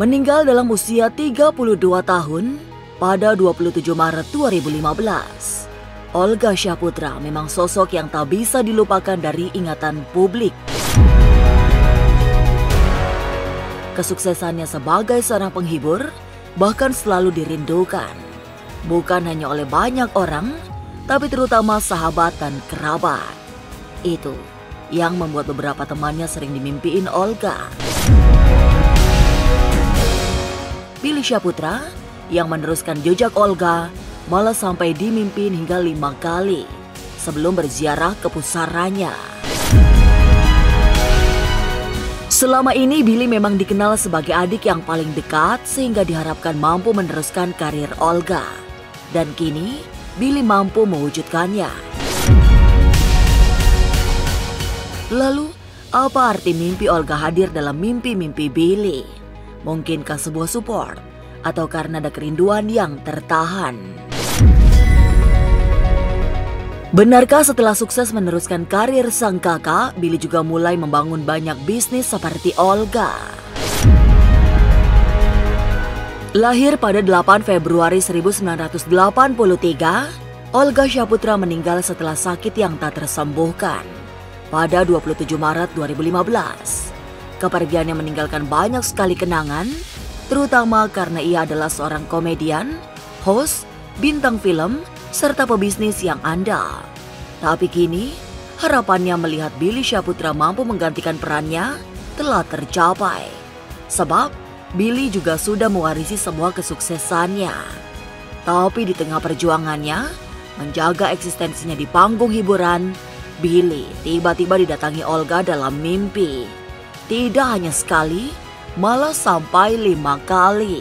meninggal dalam usia 32 tahun pada 27 Maret 2015. Olga Syahputra memang sosok yang tak bisa dilupakan dari ingatan publik. Kesuksesannya sebagai seorang penghibur bahkan selalu dirindukan, bukan hanya oleh banyak orang, tapi terutama sahabat dan kerabat. Itu yang membuat beberapa temannya sering dimimpiin Olga. Billy Syahputra yang meneruskan jejak Olga malah sampai dimimpin hingga 5 kali sebelum berziarah ke pusaranya. Selama ini Billy memang dikenal sebagai adik yang paling dekat sehingga diharapkan mampu meneruskan karir Olga. Dan kini Billy mampu mewujudkannya. Lalu, apa arti mimpi Olga hadir dalam mimpi-mimpi Billy? Mungkinkah sebuah support? Atau karena ada kerinduan yang tertahan? Benarkah setelah sukses meneruskan karir sang kakak, Billy juga mulai membangun banyak bisnis seperti Olga? Lahir pada 8 Februari 1983, Olga Syahputra meninggal setelah sakit yang tak tersembuhkan pada 27 Maret 2015. Kepergiannya meninggalkan banyak sekali kenangan, terutama karena ia adalah seorang komedian, host, bintang film, serta pebisnis yang andal. Tapi kini, harapannya melihat Billy Syahputra mampu menggantikan perannya telah tercapai. Sebab, Billy juga sudah mewarisi semua kesuksesannya. Tapi di tengah perjuangannya, menjaga eksistensinya di panggung hiburan, Billy tiba-tiba didatangi Olga dalam mimpi. Tidak hanya sekali, malah sampai 5 kali.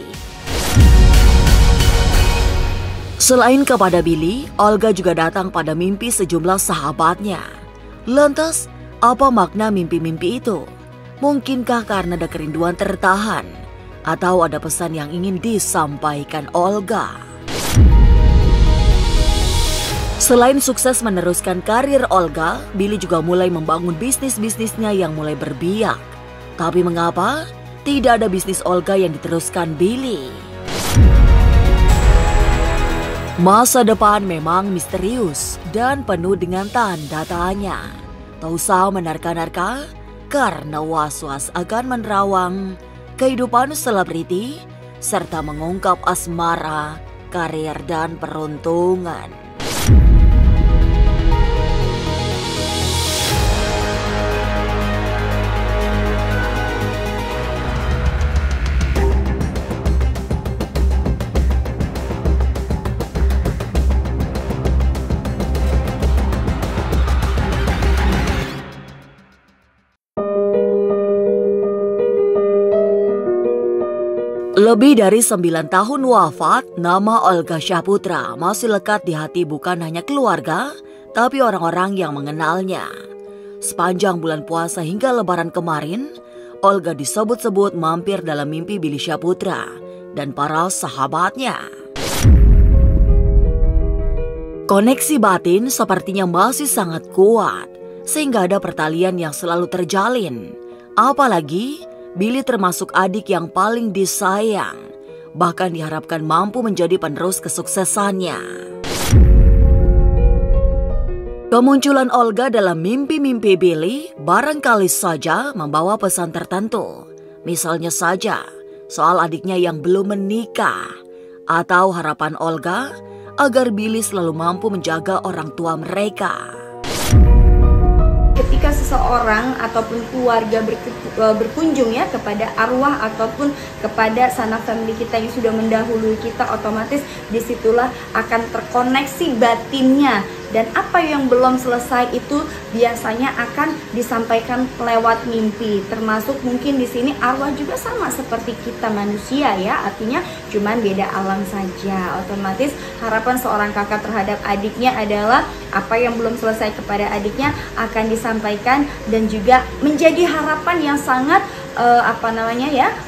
Selain kepada Billy, Olga juga datang pada mimpi sejumlah sahabatnya. Lantas, apa makna mimpi-mimpi itu? Mungkinkah karena ada kerinduan tertahan? Atau ada pesan yang ingin disampaikan Olga? Selain sukses meneruskan karir Olga, Billy juga mulai membangun bisnis-bisnisnya yang mulai berbiak. Tapi mengapa tidak ada bisnis Olga yang diteruskan Billy? Masa depan memang misterius dan penuh dengan tanda tanya. Tak usah menerka-nerka karena was-was akan menerawang kehidupan selebriti serta mengungkap asmara, karir dan peruntungan. Lebih dari 9 tahun wafat, nama Olga Syahputra masih lekat di hati bukan hanya keluarga, tapi orang-orang yang mengenalnya. Sepanjang bulan puasa hingga lebaran kemarin, Olga disebut-sebut mampir dalam mimpi Billy Syahputra dan para sahabatnya. Koneksi batin sepertinya masih sangat kuat, sehingga ada pertalian yang selalu terjalin. Apalagi Billy termasuk adik yang paling disayang, bahkan diharapkan mampu menjadi penerus kesuksesannya. Kemunculan Olga dalam mimpi-mimpi Billy barangkali saja membawa pesan tertentu. Misalnya saja soal adiknya yang belum menikah, atau harapan Olga agar Billy selalu mampu menjaga orang tua mereka. Ketika seseorang ataupun keluarga berkunjung ya kepada arwah ataupun kepada sanak famili kita yang sudah mendahului kita, otomatis disitulah akan terkoneksi batinnya. Dan apa yang belum selesai itu biasanya akan disampaikan lewat mimpi. Termasuk mungkin di sini arwah juga sama seperti kita manusia ya, artinya cuman beda alam saja. Otomatis harapan seorang kakak terhadap adiknya adalah apa yang belum selesai kepada adiknya akan disampaikan dan juga menjadi harapan yang sangat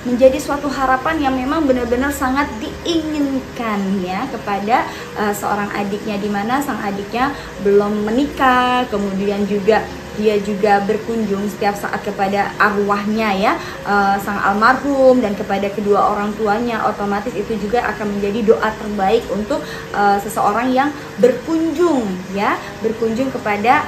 menjadi suatu harapan yang memang benar-benar sangat diinginkan ya kepada seorang adiknya, di mana sang adiknya belum menikah, kemudian juga dia juga berkunjung setiap saat kepada arwahnya ya, sang almarhum dan kepada kedua orang tuanya, otomatis itu juga akan menjadi doa terbaik untuk seseorang yang berkunjung ya, berkunjung kepada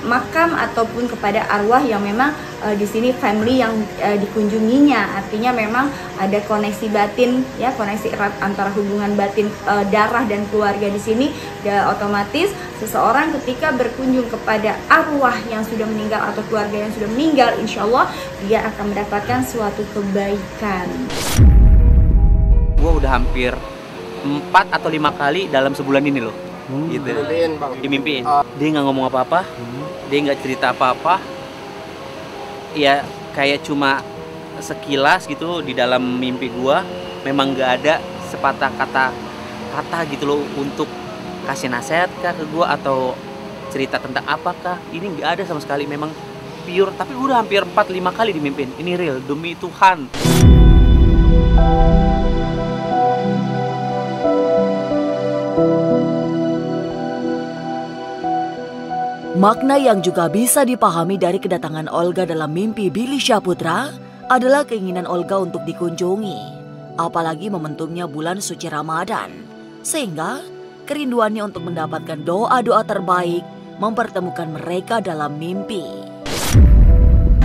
makam ataupun kepada arwah yang memang di sini family yang dikunjunginya. Artinya memang ada koneksi batin ya, koneksi erat antara hubungan batin darah dan keluarga di sini. Otomatis seseorang ketika berkunjung kepada arwah yang sudah meninggal atau keluarga yang sudah meninggal, insya Allah dia akan mendapatkan suatu kebaikan. Gue udah hampir 4 atau 5 kali dalam sebulan ini loh, gitu. Dimimpiin. Dia nggak ngomong apa-apa, dia nggak cerita apa-apa. Ya kayak cuma sekilas gitu di dalam mimpi gue. Memang nggak ada sepatah kata gitu loh untuk kasih nasihat kah ke gue atau cerita tentang apakah. Ini nggak ada sama sekali, memang pure. Tapi gue udah hampir 4-5 kali dimimpin. Ini real, demi Tuhan. Makna yang juga bisa dipahami dari kedatangan Olga dalam mimpi Billy Syahputra adalah keinginan Olga untuk dikunjungi, apalagi momentumnya bulan suci Ramadan, sehingga kerinduannya untuk mendapatkan doa-doa terbaik mempertemukan mereka dalam mimpi.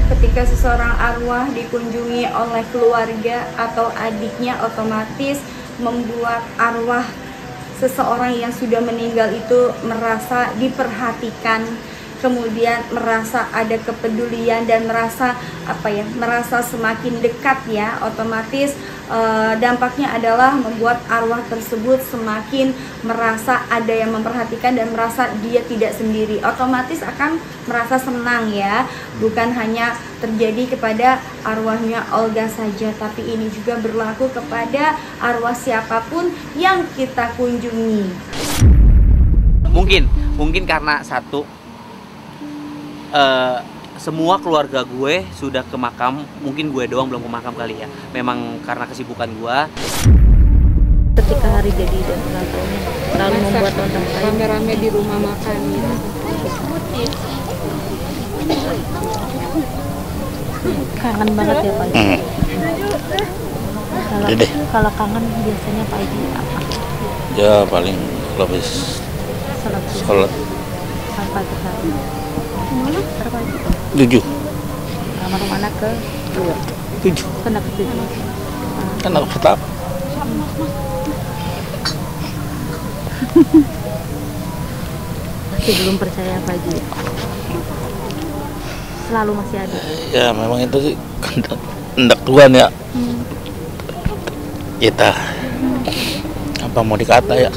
Ketika seseorang arwah dikunjungi oleh keluarga atau adiknya, otomatis membuat arwah seseorang yang sudah meninggal itu merasa diperhatikan, kemudian merasa ada kepedulian dan merasa merasa semakin dekat ya. Otomatis dampaknya adalah membuat arwah tersebut semakin merasa ada yang memperhatikan dan merasa dia tidak sendiri. Otomatis akan merasa senang ya. Bukan hanya terjadi kepada arwahnya Olga saja, tapi ini juga berlaku kepada arwah siapapun yang kita kunjungi. Mungkin karena satu, semua keluarga gue sudah ke makam, mungkin gue doang belum ke makam kali ya. Memang karena kesibukan gue. Ketika hari jadi dan tahunnya selalu membuat nonton rame-rame di rumah makan gitu. Kangen banget ya Pak. Kalau kangen biasanya Pak Haji apa? Ya paling lebih sholat sampai ke hari. Mana? Berapa Haji? 7. Almarhum anak ke 2. 7. Kenapa 7? Kan aku tetap. Masih belum percaya Pak Haji. Selalu masih ada. Ya memang itu sih kehendak Tuhan ya. Kita apa mau dikata ya.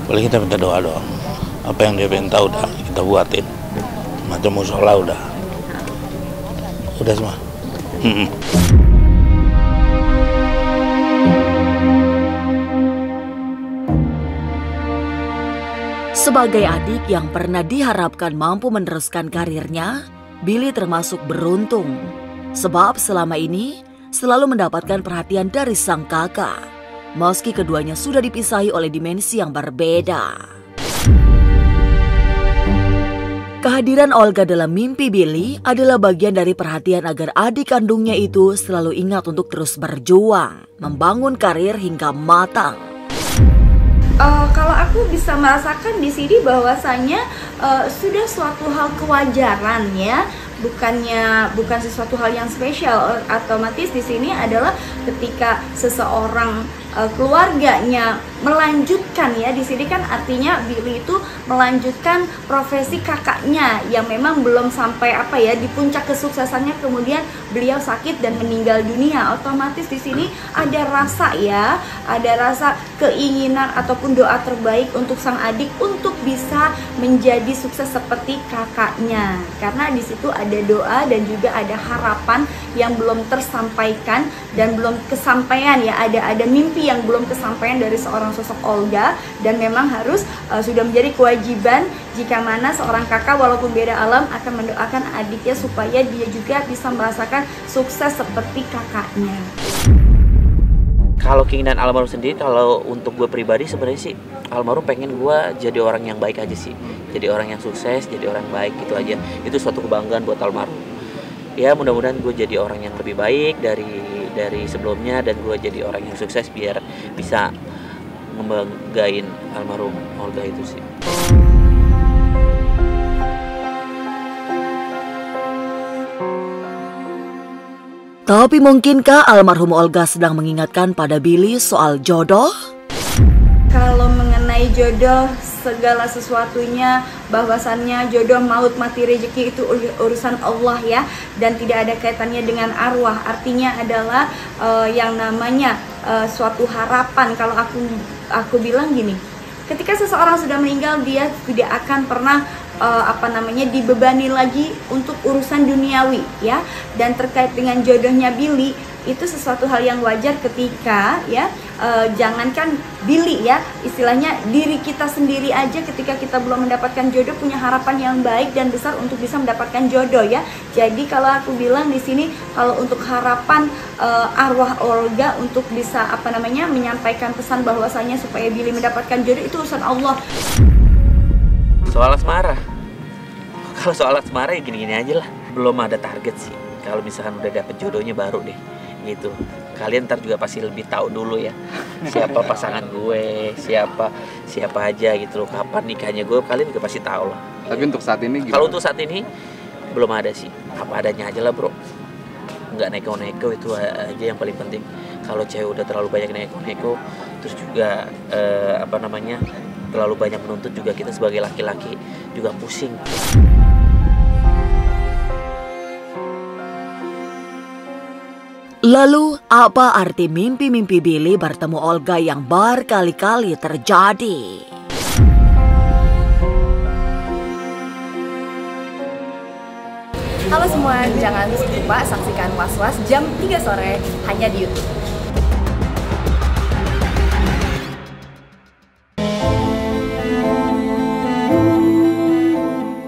Boleh kita minta doa doang. Apa yang dia minta udah kita buatin. Macam musola udah semua. Sebagai adik yang pernah diharapkan mampu meneruskan karirnya, Billy termasuk beruntung. Sebab selama ini selalu mendapatkan perhatian dari sang kakak, meski keduanya sudah dipisahi oleh dimensi yang berbeda. Kehadiran Olga dalam mimpi Billy adalah bagian dari perhatian agar adik kandungnya itu selalu ingat untuk terus berjuang, membangun karir hingga matang. Kalau aku bisa merasakan di sini bahwasanya sudah suatu hal kewajaran ya, bukan sesuatu hal yang spesial. Otomatis di sini adalah ketika seseorang keluarganya melanjutkan ya, di sini kan artinya Billy itu melanjutkan profesi kakaknya yang memang belum sampai di puncak kesuksesannya, kemudian beliau sakit dan meninggal dunia. Otomatis di sini ada rasa keinginan ataupun doa terbaik untuk sang adik untuk bisa menjadi sukses seperti kakaknya, karena di situ ada doa dan juga ada harapan yang belum tersampaikan dan belum kesampaian ya, ada mimpi yang belum kesampaian dari seorang sosok Olga, dan memang harus sudah menjadi kewajiban jika mana seorang kakak walaupun beda alam akan mendoakan adiknya supaya dia juga bisa merasakan sukses seperti kakaknya. Kalau keinginan almarhum sendiri, kalau untuk gue pribadi sebenarnya sih almarhum pengen gue jadi orang yang baik aja sih, jadi orang yang sukses, jadi orang baik gitu aja. Itu suatu kebanggaan buat almarhum. Ya mudah-mudahan gue jadi orang yang lebih baik dari sebelumnya, dan gue jadi orang yang sukses biar bisa ngebanggain almarhum Olga itu sih. Tapi mungkinkah almarhum Olga sedang mengingatkan pada Billy soal jodoh? Kalau mengenai jodoh, segala sesuatunya, bahwasannya jodoh, maut, mati, rezeki itu urusan Allah ya, dan tidak ada kaitannya dengan arwah. Artinya adalah yang namanya suatu harapan. Kalau aku bilang gini, ketika seseorang sudah meninggal, dia tidak akan pernah dibebani lagi untuk urusan duniawi ya. Dan terkait dengan jodohnya Billy, itu sesuatu hal yang wajar ketika ya, jangankan Billy ya, istilahnya diri kita sendiri aja ketika kita belum mendapatkan jodoh punya harapan yang baik dan besar untuk bisa mendapatkan jodoh ya. Jadi kalau aku bilang di sini, kalau untuk harapan arwah Olga untuk bisa menyampaikan pesan bahwasanya supaya Billy mendapatkan jodoh, itu urusan Allah. Soal asmara, kalau soal asmara ya gini-gini aja lah, belum ada target sih. Kalau misalkan udah dapet jodohnya baru deh gitu. Kalian ntar juga pasti lebih tahu dulu ya siapa pasangan gue, siapa aja gitu loh, kapan nikahnya gue, kalian juga pasti tahu lah. Tapi untuk saat ini gimana? Kalau untuk saat ini belum ada sih, apa adanya aja lah bro, nggak neko-neko, itu aja yang paling penting. Kalau cewek udah terlalu banyak neko-neko, terus juga terlalu banyak menuntut, juga kita sebagai laki-laki juga pusing. Lalu apa arti mimpi-mimpi Billy bertemu Olga yang berkali-kali terjadi? Halo semua, jangan lupa saksikan Was-Was jam 3 sore hanya di YouTube.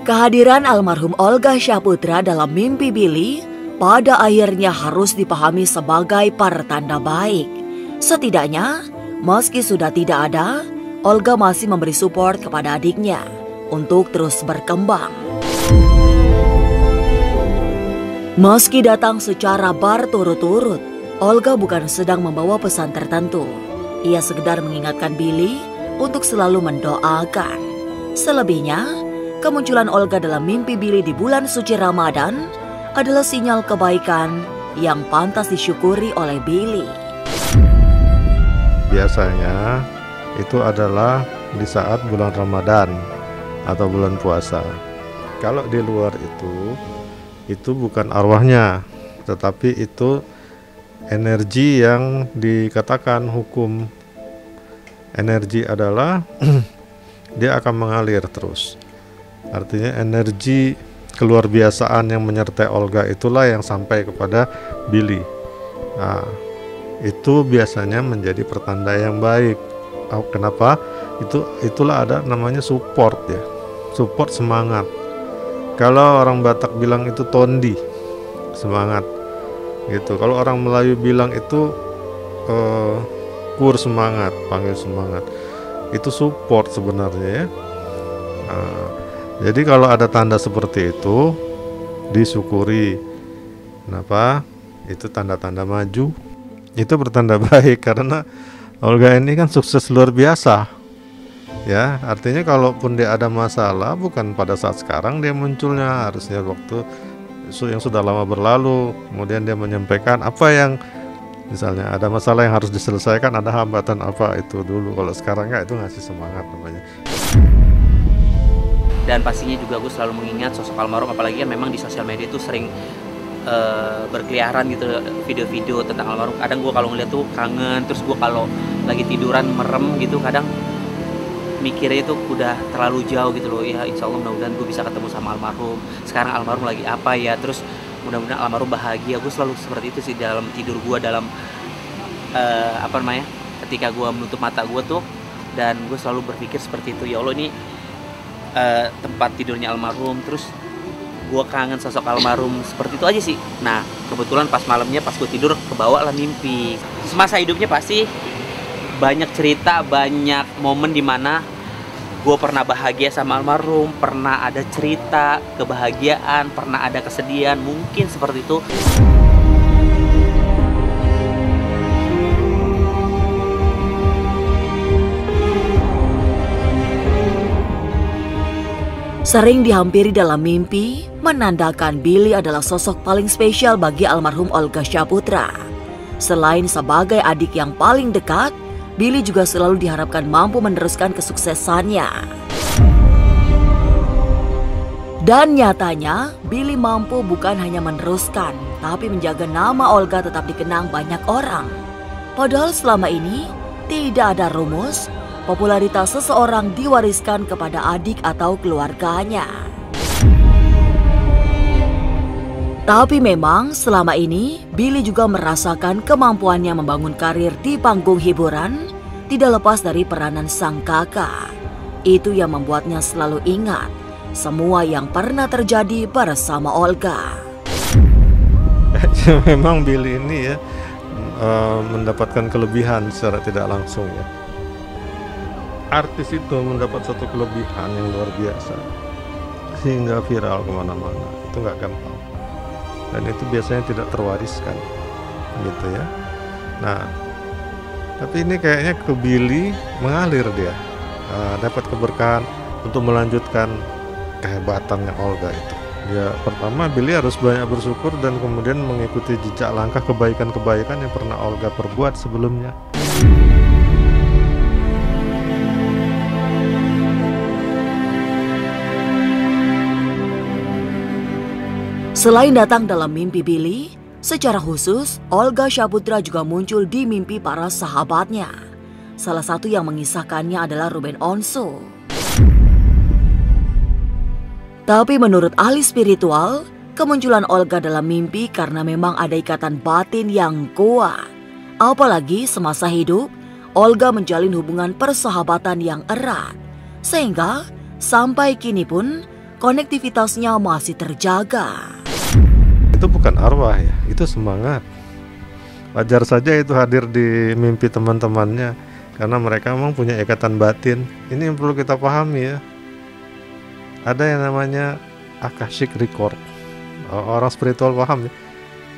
Kehadiran almarhum Olga Syaputra dalam mimpi Billy pada akhirnya harus dipahami sebagai pertanda baik. Setidaknya, meski sudah tidak ada, Olga masih memberi support kepada adiknya untuk terus berkembang. Meski datang secara berturut-turut, Olga bukan sedang membawa pesan tertentu. Ia sekedar mengingatkan Billy untuk selalu mendoakan. Selebihnya, kemunculan Olga dalam mimpi Billy di bulan suci Ramadan adalah sinyal kebaikan yang pantas disyukuri oleh Billy. Biasanya itu adalah di saat bulan Ramadan atau bulan puasa. Kalau di luar itu bukan arwahnya, tetapi itu energi yang dikatakan hukum. Energi adalah dia akan mengalir terus. Artinya energi keluar biasaan yang menyertai Olga itulah yang sampai kepada Billy. Nah, itu biasanya menjadi pertanda yang baik. Kenapa? Itulah ada namanya support ya. Support semangat. Kalau orang Batak bilang itu tondi, semangat gitu. Kalau orang Melayu bilang itu kur semangat, panggil semangat. Itu support sebenarnya ya. Nah, jadi kalau ada tanda seperti itu disyukuri. Kenapa? Itu tanda-tanda maju. Itu bertanda baik karena Olga ini kan sukses luar biasa. Ya, artinya kalaupun dia ada masalah bukan pada saat sekarang dia munculnya, harusnya waktu yang sudah lama berlalu. Kemudian dia menyampaikan apa yang misalnya ada masalah yang harus diselesaikan, ada hambatan apa itu dulu. Kalau sekarang enggak, itu ngasih semangat namanya. Dan pastinya juga gue selalu mengingat sosok almarhum, apalagi kan memang di sosial media itu sering berkeliaran gitu video-video tentang almarhum. Kadang gue kalau ngeliat tuh kangen, terus gue kalau lagi tiduran merem gitu kadang mikirnya itu udah terlalu jauh gitu loh. Ya insya Allah mudah-mudahan gue bisa ketemu sama almarhum. Sekarang almarhum lagi apa ya, terus mudah-mudahan almarhum bahagia. Gue selalu seperti itu sih dalam tidur gue, dalam ketika gue menutup mata gue tuh, dan gue selalu berpikir seperti itu, ya Allah ini tempat tidurnya almarhum, terus gue kangen sosok almarhum seperti itu aja sih. Nah kebetulan pas malamnya pas gue tidur kebawa lah mimpi. Semasa hidupnya pasti banyak cerita, banyak momen dimana gue pernah bahagia sama almarhum, pernah ada cerita kebahagiaan, pernah ada kesedihan, mungkin seperti itu. Sering dihampiri dalam mimpi, menandakan Billy adalah sosok paling spesial bagi almarhum Olga Syaputra. Selain sebagai adik yang paling dekat, Billy juga selalu diharapkan mampu meneruskan kesuksesannya. Dan nyatanya, Billy mampu bukan hanya meneruskan, tapi menjaga nama Olga tetap dikenang banyak orang. Padahal selama ini, tidak ada rumus popularitas seseorang diwariskan kepada adik atau keluarganya. Tapi memang selama ini Billy juga merasakan kemampuannya membangun karir di panggung hiburan tidak lepas dari peranan sang kakak. Itu yang membuatnya selalu ingat semua yang pernah terjadi bersama Olga. Memang Billy ini ya mendapatkan kelebihan secara tidak langsung ya. Artis itu mendapat satu kelebihan yang luar biasa sehingga viral kemana-mana, itu nggak gampang, dan itu biasanya tidak terwariskan gitu ya. Nah tapi ini kayaknya ke Billy mengalir dia, dapat keberkahan untuk melanjutkan kehebatannya Olga itu. Ya pertama Billy harus banyak bersyukur dan kemudian mengikuti jejak langkah kebaikan-kebaikan yang pernah Olga perbuat sebelumnya. Selain datang dalam mimpi Billy, secara khusus Olga Syaputra juga muncul di mimpi para sahabatnya. Salah satu yang mengisahkannya adalah Ruben Onsu. Tapi menurut ahli spiritual, kemunculan Olga dalam mimpi karena memang ada ikatan batin yang kuat. Apalagi semasa hidup, Olga menjalin hubungan persahabatan yang erat. Sehingga sampai kini pun konektivitasnya masih terjaga. Itu bukan arwah ya, itu semangat. Wajar saja itu hadir di mimpi teman-temannya karena mereka memang punya ikatan batin. Ini yang perlu kita pahami ya. Ada yang namanya Akashic Record. Orang spiritual paham ya.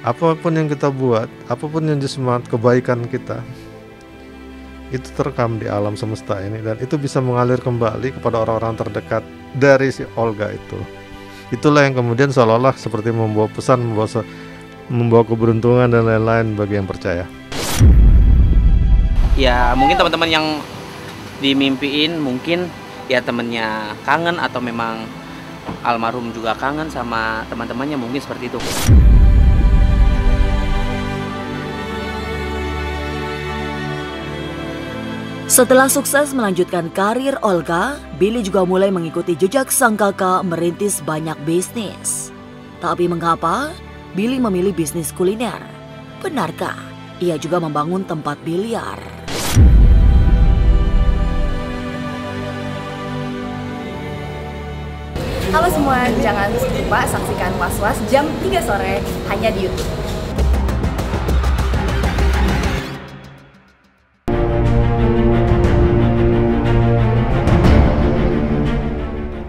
Apapun yang kita buat, apapun yang semangat kebaikan kita, itu terekam di alam semesta ini dan itu bisa mengalir kembali kepada orang-orang terdekat dari si Olga itu. Itulah yang kemudian seolah-olah seperti membawa pesan, membawa keberuntungan dan lain-lain bagi yang percaya. Ya mungkin teman-teman yang dimimpiin mungkin ya temennya kangen atau memang almarhum juga kangen sama teman-temannya, mungkin seperti itu. Setelah sukses melanjutkan karir Olga, Billy juga mulai mengikuti jejak sang kakak merintis banyak bisnis. Tapi mengapa Billy memilih bisnis kuliner? Benarkah ia juga membangun tempat biliar? Halo semua, jangan lupa saksikan Was-Was jam 3 sore hanya di YouTube.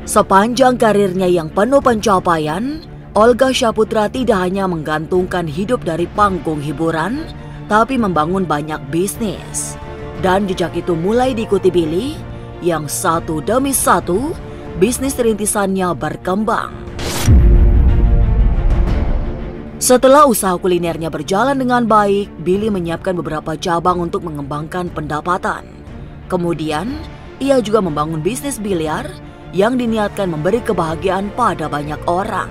Sepanjang karirnya yang penuh pencapaian, Olga Syaputra tidak hanya menggantungkan hidup dari panggung hiburan, tapi membangun banyak bisnis. Dan jejak itu mulai diikuti Billy, yang satu demi satu, bisnis rintisannya berkembang. Setelah usaha kulinernya berjalan dengan baik, Billy menyiapkan beberapa cabang untuk mengembangkan pendapatan. Kemudian, ia juga membangun bisnis biliar yang diniatkan memberi kebahagiaan pada banyak orang.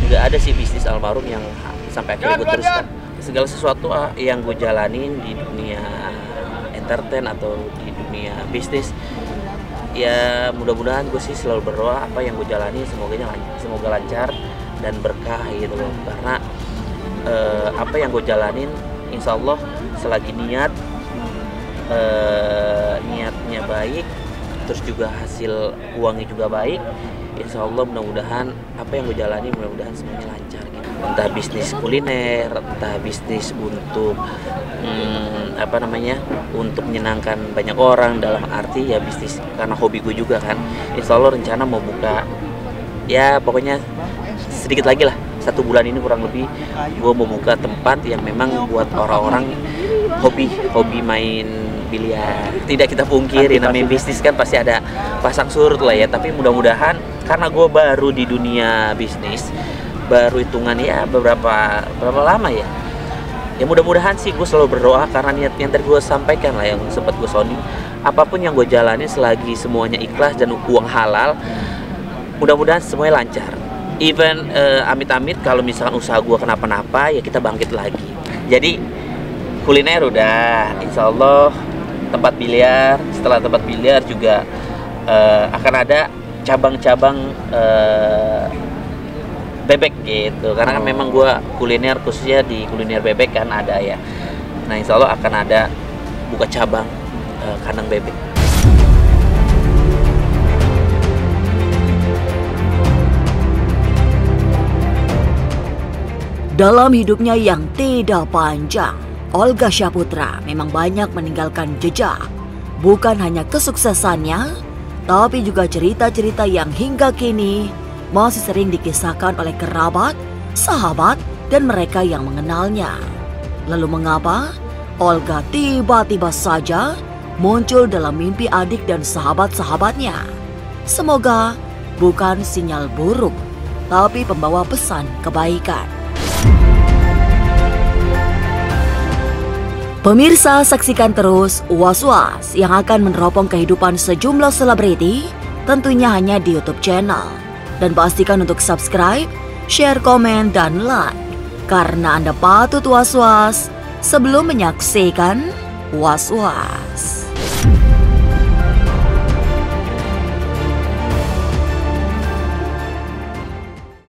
Nggak ada sih bisnis almarhum yang sampai akhirnya gue teruskan. Segala sesuatu yang gue jalanin di dunia entertain atau di dunia bisnis, ya mudah-mudahan gue sih selalu berdoa apa yang gue jalani semoga lancar dan berkah gitu loh. Karena apa yang gue jalanin insya Allah selagi niatnya baik, terus juga hasil uangnya juga baik, insya Allah mudah-mudahan apa yang gue jalani mudah-mudahan semuanya lancar gitu. Entah bisnis kuliner, entah bisnis untuk untuk menyenangkan banyak orang, dalam arti ya bisnis karena hobi gue juga kan. Insya Allah rencana mau buka, ya pokoknya sedikit lagi lah, 1 bulan ini kurang lebih gue mau buka tempat yang memang buat orang-orang hobi main biliar. Tidak kita pungkiri namanya bisnis kan pasti ada pasang surut lah ya, tapi mudah-mudahan karena gue baru di dunia bisnis, baru hitungan ya berapa lama ya, mudah-mudahan sih gue selalu berdoa karena niat yang tadi gue sampaikan lah, yang sempat gue sounding, apapun yang gue jalani selagi semuanya ikhlas dan uang halal, mudah-mudahan semuanya lancar. Even amit-amit kalau misalkan usaha gue kenapa-napa ya kita bangkit lagi. Jadi kuliner udah, insya Allah tempat biliar, setelah tempat biliar juga akan ada cabang-cabang bebek gitu, karena kan memang gue kuliner khususnya di kuliner bebek kan ada ya. Nah insya Allah akan ada buka cabang kandang bebek. Dalam hidupnya yang tidak panjang, Olga Syaputra memang banyak meninggalkan jejak. Bukan hanya kesuksesannya, tapi juga cerita-cerita yang hingga kini masih sering dikisahkan oleh kerabat, sahabat, dan mereka yang mengenalnya. Lalu mengapa Olga tiba-tiba saja muncul dalam mimpi adik dan sahabat-sahabatnya? Semoga bukan sinyal buruk, tapi pembawa pesan kebaikan. Pemirsa, saksikan terus Was-Was yang akan meneropong kehidupan sejumlah selebriti, tentunya hanya di YouTube channel. Dan pastikan untuk subscribe, share, komen, dan like, karena Anda patut was-was sebelum menyaksikan Was-Was.